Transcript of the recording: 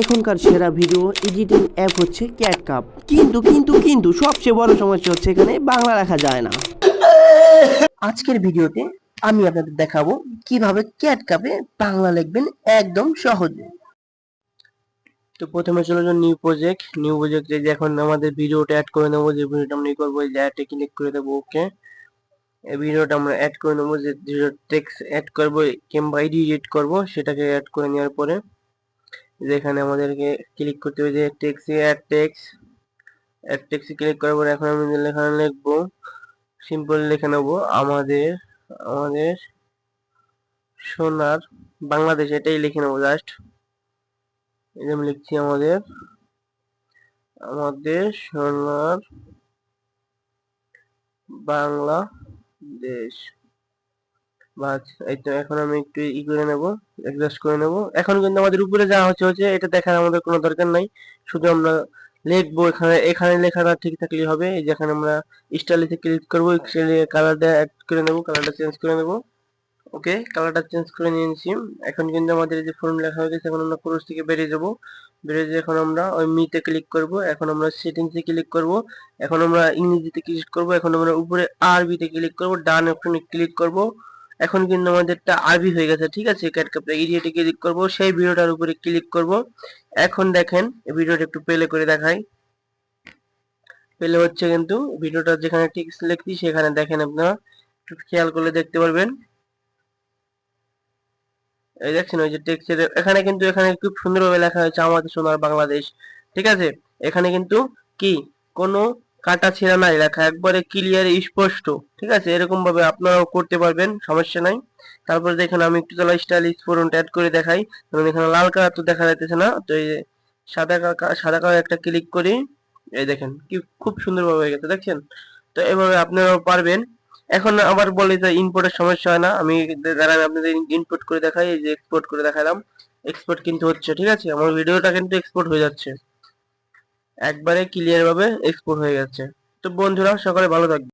এখনকার সেরা video editing app হচ্ছে ক্যাটকাপ, কিন্তু সবচেয়ে বড় সমস্যা হচ্ছে এখানে বাংলা লেখা যায় না। আজকের ভিডিওতে আমি আপনাদের দেখাবো কিভাবে ক্যাটকাপে বাংলা লিখবেন একদম সহজে। তো প্রথমে চলে যান নিউ প্রজেক্টে, যে এখন আমাদের ভিডিওটা অ্যাড করে নেবো, যে ভিডিওটা আমরা করবো, এই যে অ্যাডে ক্লিক করে দেবো। ওকে, এই ভিডিওটা আমরা অ্যাড করে নেবো, যে টেক্সট অ্যাড করবো কিংবা এডিট করবো, সেটাকে অ্যাড করে নেওয়ার পরে যেখানে আমাদেরকে ক্লিক করতে হবে যে অ্যাড টেক্সটে ক্লিক করার পরে এখন আমি লেখা লিখবো, সিম্পল লিখে নেবো আমাদের আমাদের সোনার বাংলাদেশ, এটাই লিখে নেবো জাস্ট। এই যে আমি লিখছি আমাদের আমাদের সোনার বাংলাদেশ। বাস, এই তো এখন আমি একটু করে নেবো, অ্যাডজাস্ট করে নেবো। এখন কিন্তু আমাদের উপরে যা হচ্ছে এটা দেখার আমাদের কোনো দরকার নাই, শুধু আমরা লিখবো। এখানে এখানে লেখাটা ঠিক থাকলেই হবে। এই যেখানে আমরা স্টাইলিশে ক্লিক করবো, কালারটা অ্যাড করে নেবো, কালারটা চেঞ্জ করে নেবো। ওকে, কালারটা চেঞ্জ করে নিয়েছি। এখন কিন্তু আমাদের এই যে ফর্ম লেখা হয়ে গেছে, এখন আমরা ক্রস থেকে বেরিয়ে যাব। বেরিয়ে যে এখন আমরা ওই মিতে ক্লিক করব, এখন আমরা সেটিংসে ক্লিক করব, এখন আমরা ইংরেজিতে ক্লিক করব, এখন আমরা উপরে আরবিতে ক্লিক করব, ডান অপশনে ক্লিক করব। এখন কিন্তু আমাদেরটা আরবি হয়ে গেছে, ঠিক আছে। ক্যাটকাপে ইডিটে ক্লিক করব, সেই ভিডিওটার উপরে ক্লিক করব। এখন দেখেন এই ভিডিওটা একটু প্লে করে দেখাই। প্লে হচ্ছে কিন্তু ভিডিওটা, যেখানে টেক্সট লিখছি সেখানে দেখেন, আপনারা একটু খেয়াল করলে দেখতে পারবেন। এই দেখছেন ওই যে টেক্সটের এখানে কিন্তু এখানে খুব সুন্দরভাবে লেখা হয়েছে আমাদের সোনার বাংলাদেশ, ঠিক আছে। এখানে কিন্তু কি কোনো কাটা ছেঁড়া নাই, লেখা একবারে ক্লিয়ার স্পষ্ট, ঠিক আছে। এরকম ভাবে আপনারাও করতে পারবেন, সমস্যা নাই। তারপরে দেখেন আমি একটু চলো স্টাইলিশ ফন্ট অ্যাড করে দেখাই, কারণ এখানে লাল কালার তো দেখা যাইতেছে না, তো এই যে সাদা কালার একটা ক্লিক করি। এই দেখেন কি খুব সুন্দরভাবে হয়ে গেছে, দেখছেন। তো এভাবে আপনারাও পারবেন। এখন আবার বলে যে ইনপুটের সমস্যা হয় না, আমি দাঁড়ান আপনাদের ইনপুট করে দেখাই। এই যে এক্সপোর্ট করে দেখালাম, এক্সপোর্ট কিন্তু হচ্ছে, ঠিক আছে। আমার ভিডিওটা কিন্তু এক্সপোর্ট হয়ে যাচ্ছে, একবারে ক্লিয়ার ভাবে এক্সপোর্ট হয়ে যাচ্ছে। তো বন্ধুরা সকলে ভালো থাকবে।